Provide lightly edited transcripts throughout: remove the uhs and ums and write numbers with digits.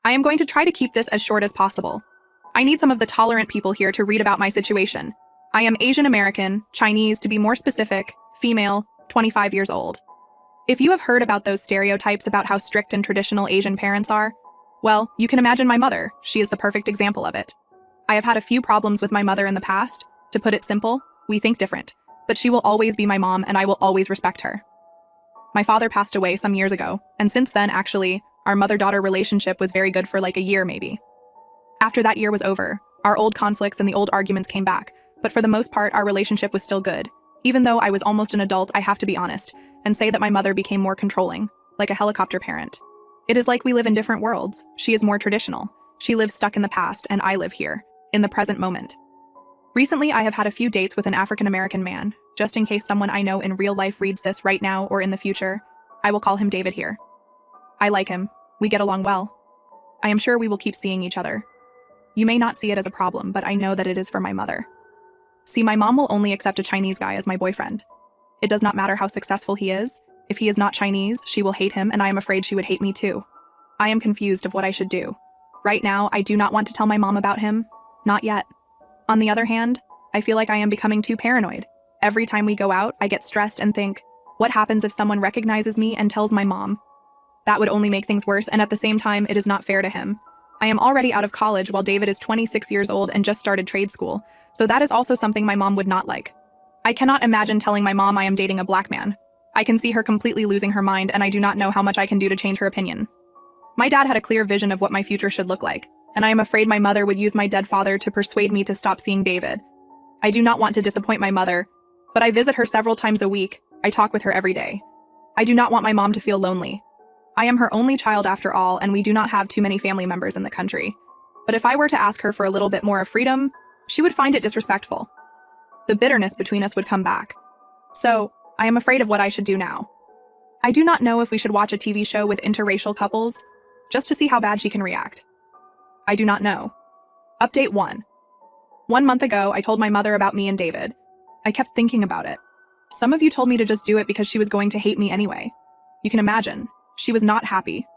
I am going to try to keep this as short as possible. I need some of the tolerant people here to read about my situation. I am Asian American, Chinese to be more specific, female, 25 years old. If you have heard about those stereotypes about how strict and traditional Asian parents are, well, you can imagine my mother. She is the perfect example of it. I have had a few problems with my mother in the past. To put it simple, we think different. But she will always be my mom and I will always respect her. My father passed away some years ago, and since then, actually, our mother-daughter relationship was very good for like a year maybe. After that year was over, our old conflicts and the old arguments came back, but for the most part, our relationship was still good. Even though I was almost an adult, I have to be honest, and say that my mother became more controlling, like a helicopter parent. It is like we live in different worlds. She is more traditional. She lives stuck in the past, and I live here, in the present moment. Recently, I have had a few dates with an African-American man. Just in case someone I know in real life reads this right now or in the future, I will call him David here. I like him. We get along well. I am sure we will keep seeing each other. You may not see it as a problem, but I know that it is for my mother. See, my mom will only accept a Chinese guy as my boyfriend. It does not matter how successful he is. If he is not Chinese, she will hate him, and I am afraid she would hate me too. I am confused of what I should do. Right now, I do not want to tell my mom about him. Not yet. On the other hand, I feel like I am becoming too paranoid. Every time we go out, I get stressed and think, what happens if someone recognizes me and tells my mom? That would only make things worse, and at the same time, it is not fair to him. I am already out of college while David is 26 years old and just started trade school, so that is also something my mom would not like. I cannot imagine telling my mom I am dating a black man. I can see her completely losing her mind, and I do not know how much I can do to change her opinion. My dad had a clear vision of what my future should look like, and I am afraid my mother would use my dead father to persuade me to stop seeing David. I do not want to disappoint my mother, but I visit her several times a week. I talk with her every day. I do not want my mom to feel lonely. I am her only child after all, and we do not have too many family members in the country. But if I were to ask her for a little bit more of freedom, she would find it disrespectful. The bitterness between us would come back. So, I am afraid of what I should do now. I do not know if we should watch a TV show with interracial couples, just to see how bad she can react. I do not know. Update 1. 1 month ago, I told my mother about me and David. I kept thinking about it. Some of you told me to just do it because she was going to hate me anyway. You can imagine. She was not happy.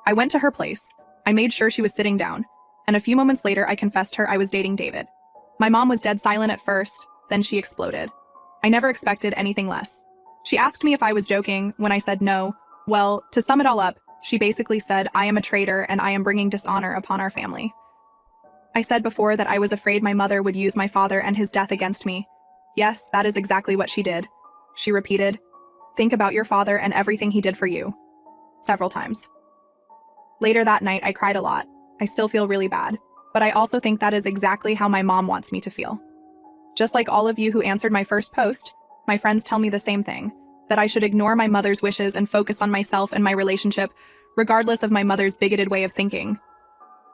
I went to her place. I made sure she was sitting down. And a few moments later, I confessed her I was dating David. My mom was dead silent at first, then she exploded. I never expected anything less. She asked me if I was joking. When I said no, well, to sum it all up, she basically said I am a traitor and I am bringing dishonor upon our family. I said before that I was afraid my mother would use my father and his death against me. Yes, that is exactly what she did. She repeated, "Think about your father and everything he did for you." Several times. Later that night, I cried a lot. I still feel really bad, but I also think that is exactly how my mom wants me to feel. Just like all of you who answered my first post, my friends tell me the same thing, that I should ignore my mother's wishes and focus on myself and my relationship, regardless of my mother's bigoted way of thinking.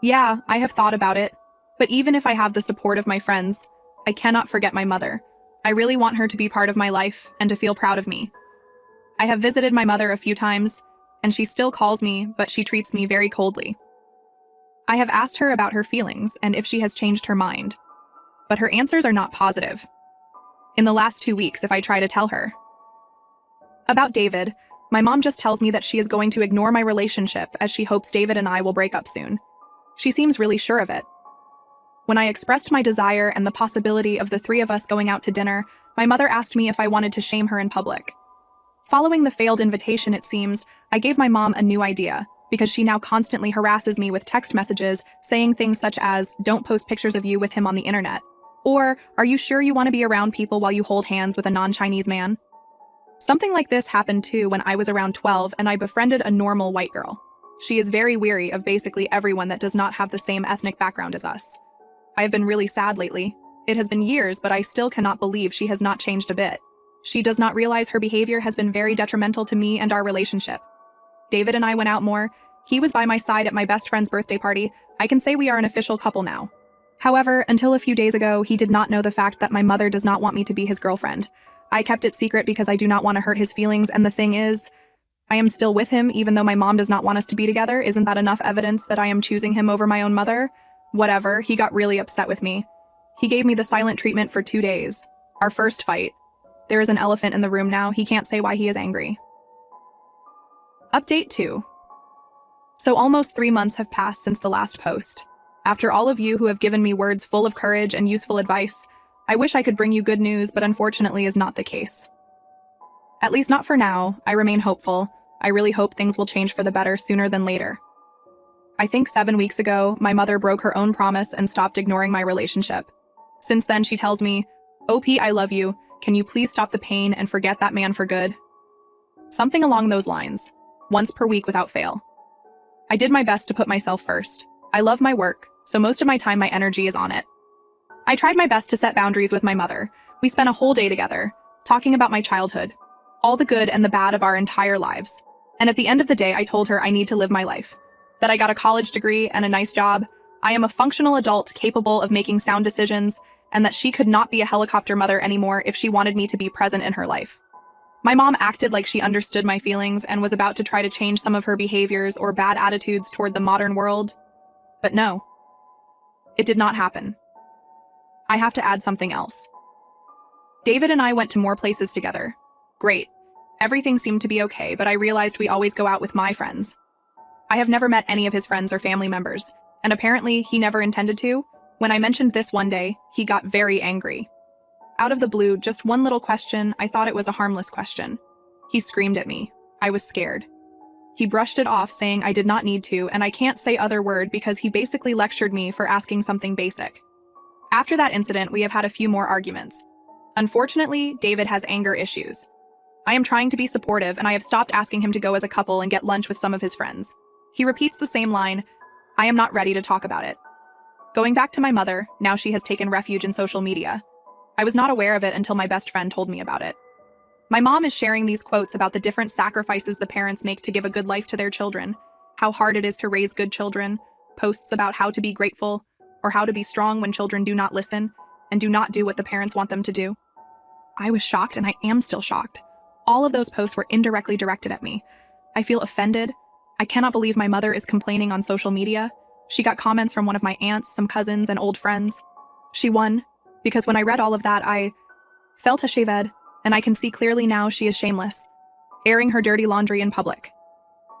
Yeah, I have thought about it, but even if I have the support of my friends, I cannot forget my mother. I really want her to be part of my life and to feel proud of me. I have visited my mother a few times, and she still calls me, but she treats me very coldly. I have asked her about her feelings and if she has changed her mind, but her answers are not positive. In the last 2 weeks, if I try to tell her about David, my mom just tells me that she is going to ignore my relationship as she hopes David and I will break up soon. She seems really sure of it. When I expressed my desire and the possibility of the 3 of us going out to dinner, my mother asked me if I wanted to shame her in public. Following the failed invitation, it seems, I gave my mom a new idea, because she now constantly harasses me with text messages saying things such as, "Don't post pictures of you with him on the internet," or, "Are you sure you want to be around people while you hold hands with a non-Chinese man?" Something like this happened too when I was around 12 and I befriended a normal white girl. She is very weary of basically everyone that does not have the same ethnic background as us. I have been really sad lately. It has been years, but I still cannot believe she has not changed a bit. She does not realize her behavior has been very detrimental to me and our relationship. David and I went out more. He was by my side at my best friend's birthday party. I can say we are an official couple now. However, until a few days ago, he did not know the fact that my mother does not want me to be his girlfriend. I kept it secret because I do not want to hurt his feelings, and the thing is, I am still with him even though my mom does not want us to be together. Isn't that enough evidence that I am choosing him over my own mother? Whatever, he got really upset with me. He gave me the silent treatment for 2 days. Our first fight. There is an elephant in the room now. He can't say why he is angry. Update 2. So almost 3 months have passed since the last post. After all of you who have given me words full of courage and useful advice, I wish I could bring you good news, but unfortunately is not the case. At least not for now. I remain hopeful. I really hope things will change for the better sooner than later. I think 7 weeks ago, my mother broke her own promise and stopped ignoring my relationship. Since then, she tells me, "OP, I love you. Can you please stop the pain and forget that man for good?" Something along those lines, once per week without fail. I did my best to put myself first. I love my work, so most of my time my energy is on it. I tried my best to set boundaries with my mother. We spent a whole day together, talking about my childhood, all the good and the bad of our entire lives. And at the end of the day, I told her I need to live my life, that I got a college degree and a nice job, I am a functional adult capable of making sound decisions, and that she could not be a helicopter mother anymore if she wanted me to be present in her life. My mom acted like she understood my feelings and was about to try to change some of her behaviors or bad attitudes toward the modern world. But no, it did not happen. I have to add something else. David and I went to more places together. Great. Everything seemed to be okay, but I realized we always go out with my friends. I have never met any of his friends or family members, and apparently he never intended to. When I mentioned this one day, he got very angry. Out of the blue, just one little question, I thought it was a harmless question. He screamed at me. I was scared. He brushed it off, saying I did not need to, and I can't say other word because he basically lectured me for asking something basic. After that incident, we have had a few more arguments. Unfortunately, David has anger issues. I am trying to be supportive, and I have stopped asking him to go as a couple and get lunch with some of his friends. He repeats the same line, "I am not ready to talk about it." Going back to my mother, now she has taken refuge in social media. I was not aware of it until my best friend told me about it. My mom is sharing these quotes about the different sacrifices the parents make to give a good life to their children, how hard it is to raise good children, posts about how to be grateful, or how to be strong when children do not listen and do not do what the parents want them to do. I was shocked, and I am still shocked. All of those posts were indirectly directed at me. I feel offended. I cannot believe my mother is complaining on social media. She got comments from one of my aunts, some cousins, and old friends. She won, because when I read all of that, I felt ashamed, and I can see clearly now she is shameless, airing her dirty laundry in public.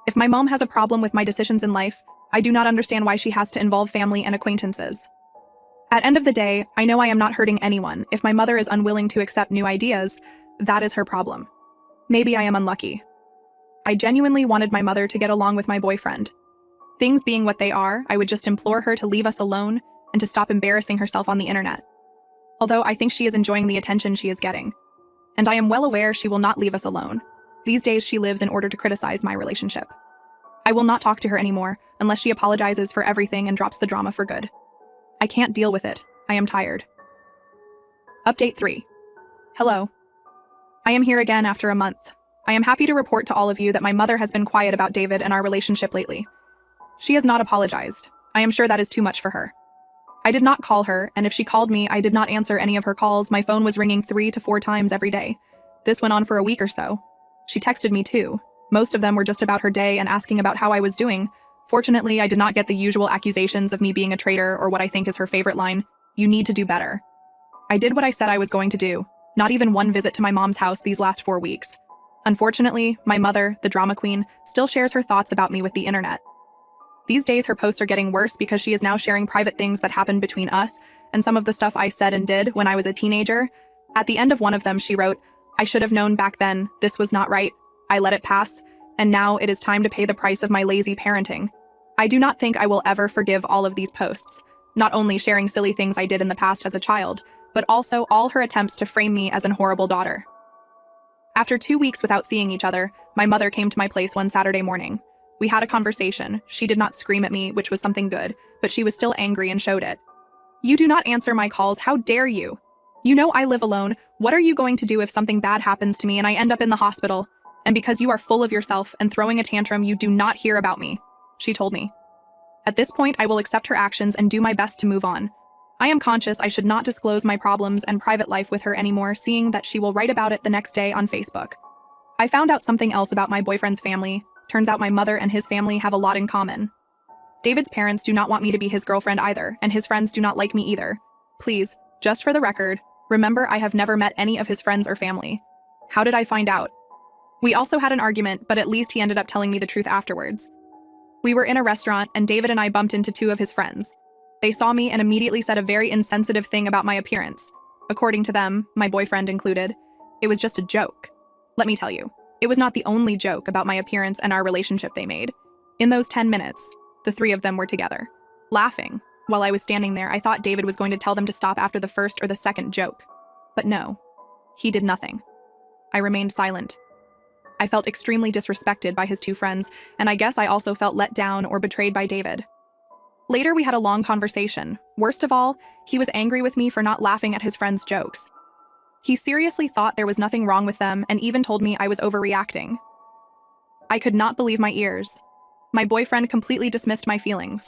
If my mom has a problem with my decisions in life, I do not understand why she has to involve family and acquaintances. At end of the day, I know I am not hurting anyone. If my mother is unwilling to accept new ideas, that is her problem. Maybe I am unlucky. I genuinely wanted my mother to get along with my boyfriend. Things being what they are, I would just implore her to leave us alone and to stop embarrassing herself on the internet. Although I think she is enjoying the attention she is getting. And I am well aware she will not leave us alone. These days she lives in order to criticize my relationship. I will not talk to her anymore unless she apologizes for everything and drops the drama for good. I can't deal with it. I am tired. Update 3. Hello. I am here again after a month. I am happy to report to all of you that my mother has been quiet about David and our relationship lately. She has not apologized. I am sure that is too much for her. I did not call her, and if she called me, I did not answer any of her calls. My phone was ringing 3 to 4 times every day. This went on for a week or so. She texted me too. Most of them were just about her day and asking about how I was doing. Fortunately, I did not get the usual accusations of me being a traitor or what I think is her favorite line, "You need to do better." I did what I said I was going to do. Not even one visit to my mom's house these last 4 weeks. Unfortunately, my mother, the drama queen, still shares her thoughts about me with the internet. These days, her posts are getting worse because she is now sharing private things that happened between us and some of the stuff I said and did when I was a teenager. At the end of one of them, she wrote, "I should have known back then. This was not right. I let it pass, and now it is time to pay the price of my lazy parenting." I do not think I will ever forgive all of these posts, not only sharing silly things I did in the past as a child, but also all her attempts to frame me as an horrible daughter. After 2 weeks without seeing each other, my mother came to my place one Saturday morning. We had a conversation. She did not scream at me, which was something good, but she was still angry and showed it. "You do not answer my calls. How dare you? You know I live alone. What are you going to do if something bad happens to me and I end up in the hospital? And because you are full of yourself and throwing a tantrum, you do not hear about me," she told me. At this point, I will accept her actions and do my best to move on. I am conscious I should not disclose my problems and private life with her anymore, seeing that she will write about it the next day on Facebook. I found out something else about my boyfriend's family. Turns out my mother and his family have a lot in common. David's parents do not want me to be his girlfriend either, and his friends do not like me either. Please, just for the record, remember I have never met any of his friends or family. How did I find out? We also had an argument, but at least he ended up telling me the truth afterwards. We were in a restaurant, and David and I bumped into two of his friends. They saw me and immediately said a very insensitive thing about my appearance. According to them, my boyfriend included, it was just a joke. Let me tell you, it was not the only joke about my appearance and our relationship they made. In those 10 minutes, the three of them were together, laughing. While I was standing there, I thought David was going to tell them to stop after the first or the second joke. But no, he did nothing. I remained silent. I felt extremely disrespected by his two friends, and I guess I also felt let down or betrayed by David. Later, we had a long conversation. Worst of all, he was angry with me for not laughing at his friends' jokes. He seriously thought there was nothing wrong with them and even told me I was overreacting. I could not believe my ears. My boyfriend completely dismissed my feelings.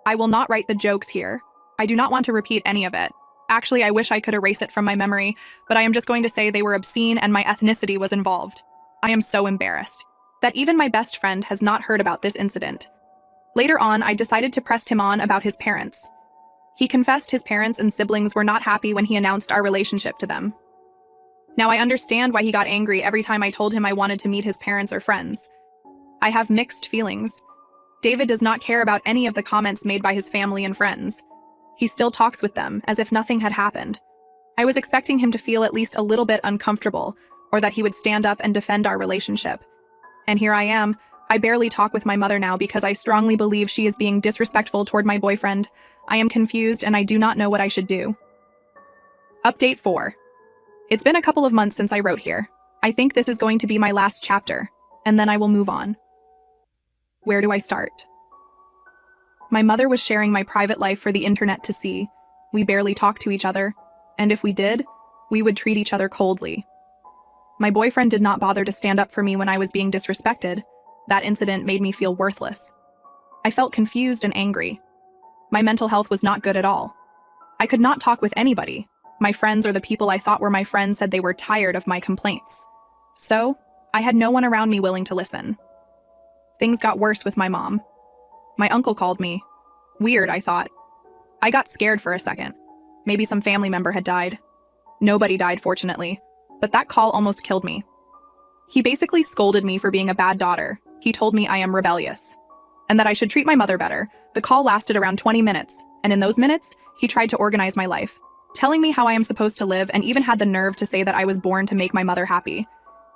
I will not write the jokes here. I do not want to repeat any of it. Actually, I wish I could erase it from my memory, but I am just going to say they were obscene and my ethnicity was involved. I am so embarrassed that even my best friend has not heard about this incident. Later on, I decided to press him on about his parents. He confessed his parents and siblings were not happy when he announced our relationship to them. Now I understand why he got angry every time I told him I wanted to meet his parents or friends. I have mixed feelings. David does not care about any of the comments made by his family and friends. He still talks with them as if nothing had happened. I was expecting him to feel at least a little bit uncomfortable, or that he would stand up and defend our relationship. And here I am. I barely talk with my mother now because I strongly believe she is being disrespectful toward my boyfriend. I am confused and I do not know what I should do. Update 4. It's been a couple of months since I wrote here. I think this is going to be my last chapter, and then I will move on. Where do I start? My mother was sharing my private life for the internet to see. We barely talked to each other, and if we did, we would treat each other coldly. My boyfriend did not bother to stand up for me when I was being disrespected. That incident made me feel worthless. I felt confused and angry. My mental health was not good at all. I could not talk with anybody. My friends or the people I thought were my friends said they were tired of my complaints. So, I had no one around me willing to listen. Things got worse with my mom. My uncle called me. Weird, I thought. I got scared for a second. Maybe some family member had died. Nobody died, fortunately, but that call almost killed me. He basically scolded me for being a bad daughter. He told me I am rebellious, and that I should treat my mother better. The call lasted around 20 minutes, and in those minutes, he tried to organize my life, telling me how I am supposed to live and even had the nerve to say that I was born to make my mother happy.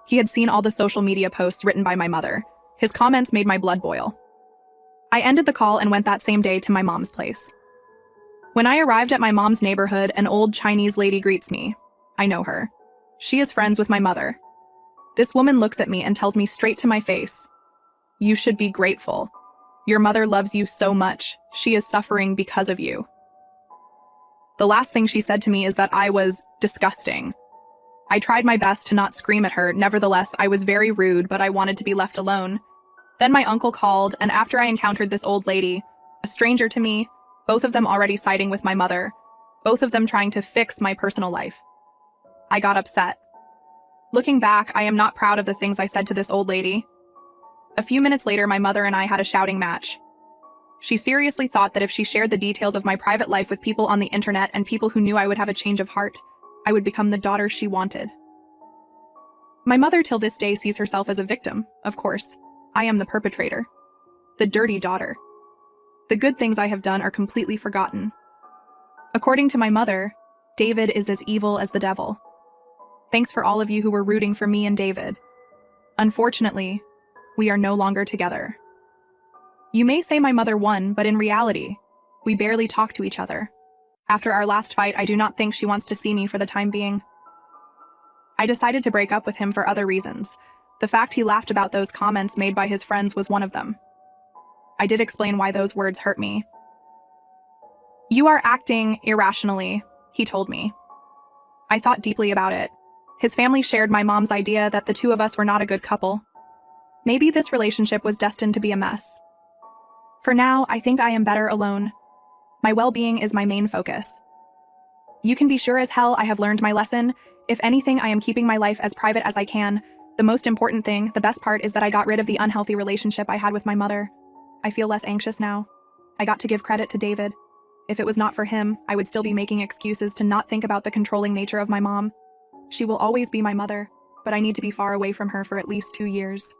He had seen all the social media posts written by my mother. His comments made my blood boil. I ended the call and went that same day to my mom's place. When I arrived at my mom's neighborhood, an old Chinese lady greets me. I know her. She is friends with my mother. This woman looks at me and tells me straight to my face, "You should be grateful. Your mother loves you so much. She is suffering because of you." The last thing she said to me is that I was disgusting. I tried my best to not scream at her. Nevertheless, I was very rude, but I wanted to be left alone. Then my uncle called, and after I encountered this old lady, a stranger to me, both of them already siding with my mother, both of them trying to fix my personal life, I got upset. Looking back, I am not proud of the things I said to this old lady. A few minutes later, my mother and I had a shouting match. She seriously thought that if she shared the details of my private life with people on the internet and people who knew I would have a change of heart, I would become the daughter she wanted. My mother till this day sees herself as a victim, of course. I am the perpetrator. The dirty daughter. The good things I have done are completely forgotten. According to my mother, David is as evil as the devil. Thanks for all of you who were rooting for me and David. Unfortunately, we are no longer together. You may say my mother won, but in reality, we barely talk to each other. After our last fight, I do not think she wants to see me for the time being. I decided to break up with him for other reasons. The fact he laughed about those comments made by his friends was one of them. I did explain why those words hurt me. "You are acting irrationally," he told me. I thought deeply about it. His family shared my mom's idea that the two of us were not a good couple. Maybe this relationship was destined to be a mess. For now, I think I am better alone. My well-being is my main focus. You can be sure as hell I have learned my lesson. If anything, I am keeping my life as private as I can. The most important thing, the best part, is that I got rid of the unhealthy relationship I had with my mother. I feel less anxious now. I got to give credit to David. If it was not for him, I would still be making excuses to not think about the controlling nature of my mom. She will always be my mother, but I need to be far away from her for at least 2 years.